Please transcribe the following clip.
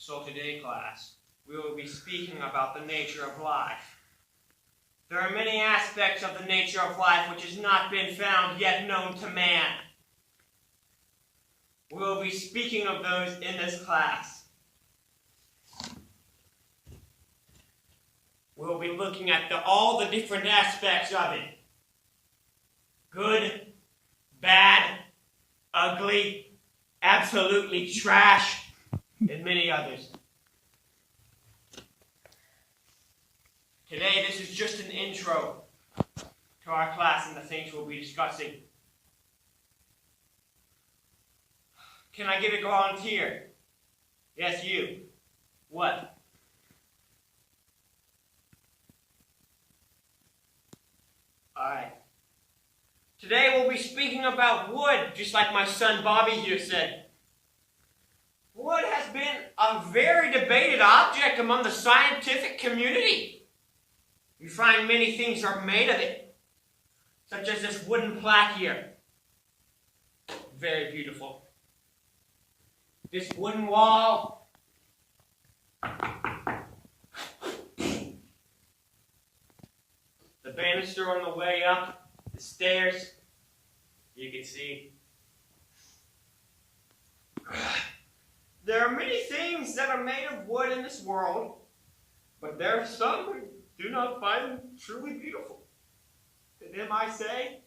So today, class, we will be speaking about the nature of life. There are many aspects of the nature of life which has not been found yet known to man. We will be speaking of those in this class. We will be looking at all the different aspects of it. Good, bad, ugly, absolutely trash, and many others. Today, this is just an intro to our class and the things we'll be discussing. Can I get a volunteer? Yes, you. What? Alright. Today we'll be speaking about wood, just like my son Bobby here said. Wood has been a very debated object among the scientific community. You find many things are made of it, such as this wooden plaque here. Very beautiful. This wooden wall. The banister on the way up, the stairs, you can see. There are many things that are made of wood in this world, but there are some who do not find them truly beautiful. To them I say,